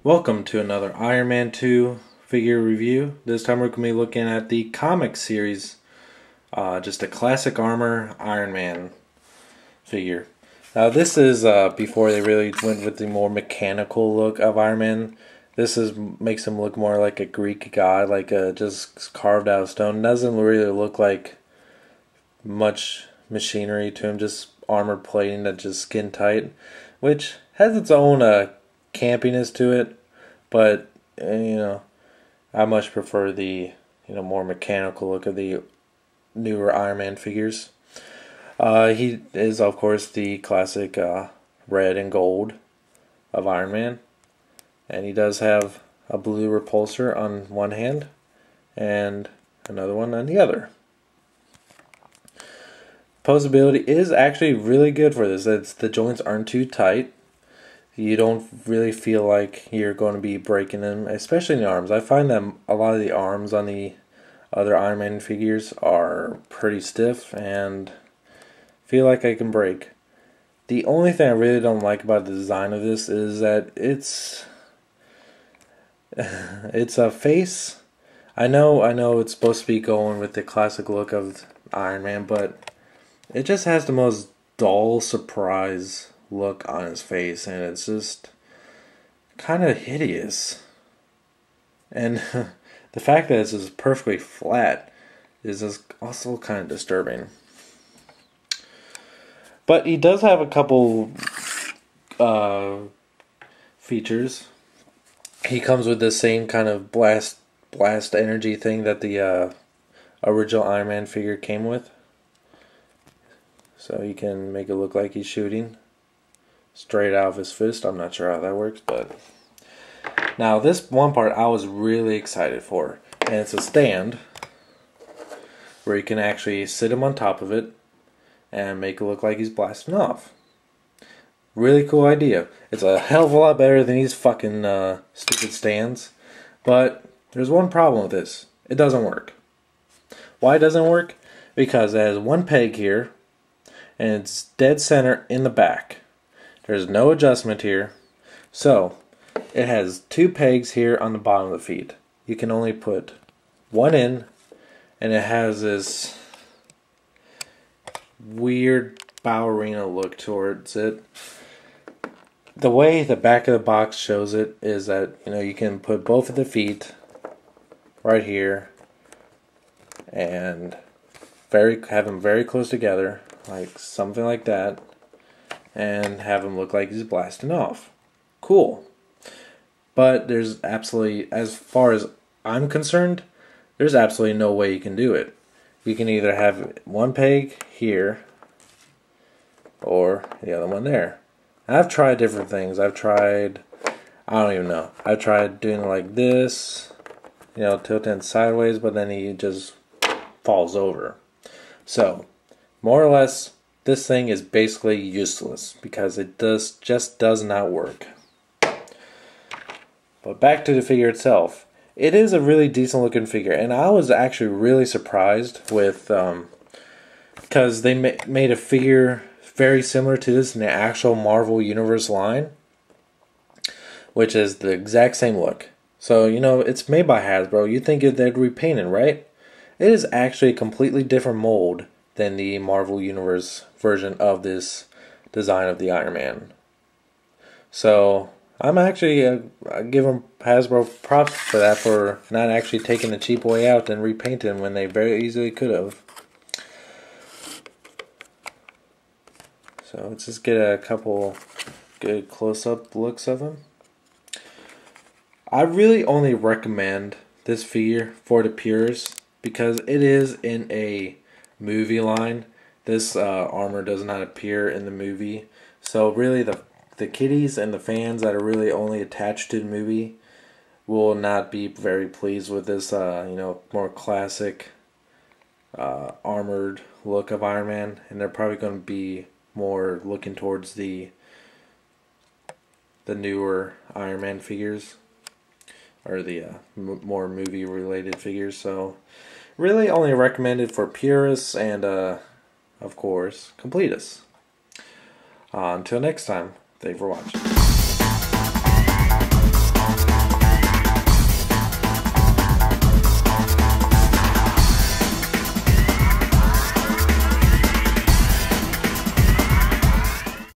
Welcome to another Iron Man 2 figure review. This time we're going to be looking at the comic series, just a classic armor Iron Man figure. Now this is before they really went with the more mechanical look of Iron Man. This makes him look more like a Greek god, like just carved out of stone. Doesn't really look like much machinery to him, just armor plating that's just skin tight, which has its own campiness to it, but I much prefer the more mechanical look of the newer Iron Man figures. He is of course the classic red and gold of Iron Man, and he does have a blue repulsor on one hand and another one on the other. Posability is actually really good for this. The joints aren't too tight. You don't really feel like you're going to be breaking them, especially in the arms. I find that a lot of the arms on the other Iron Man figures are pretty stiff and feel like I can break. The only thing I really don't like about the design of this is that it's a face. I know it's supposed to be going with the classic look of Iron Man, but it just has the most dull surprise look on his face, and it's just kind of hideous. And the fact that it's just perfectly flat is just also kind of disturbing. But he does have a couple features. He comes with the same kind of blast energy thing that the original Iron Man figure came with. So you can make it look like he's shooting straight out of his fist. I'm not sure how that works, but now this one part I was really excited for, and it's a stand where you can actually sit him on top of it and make it look like he's blasting off. Really cool idea. It's a hell of a lot better than these fucking stupid stands, but there's one problem with this. It doesn't work. Why it doesn't work? Because it has one peg here and it's dead center in the back. There's no adjustment here. So it has two pegs here on the bottom of the feet. You can only put one in, and it has this weird ballerina look towards it. The way the back of the box shows it is that you can put both of the feet right here and have them very close together, like something like that, and have him look like he's blasting off. Cool. But there's absolutely, as far as I'm concerned, there's absolutely no way you can do it. You can either have one peg here or the other one there. I've tried different things. I don't even know. I've tried doing it like this, tilting sideways, but then he just falls over. So, more or less, this thing is basically useless because it just does not work. But back to the figure itself. It is a really decent looking figure, and I was actually really surprised with because they made a figure very similar to this in the actual Marvel Universe line, which is the exact same look. So it's made by Hasbro. You'd think they'd repaint it, right? It is actually a completely different mold than the Marvel Universe version of this design of the Iron Man. So I'm actually giving Hasbro props for that, for not actually taking the cheap way out and repainting when they very easily could have. So let's just get a couple good close-up looks of him. I really only recommend this figure for the purists because it is in a movie line. This armor does not appear in the movie, so really the kiddies and the fans that are really only attached to the movie will not be very pleased with this more classic armored look of Iron Man, and they're probably going to be more looking towards the newer Iron Man figures, or the more movie related figures. So really only recommended for purists and of course completists. Until next time, thank you for watching.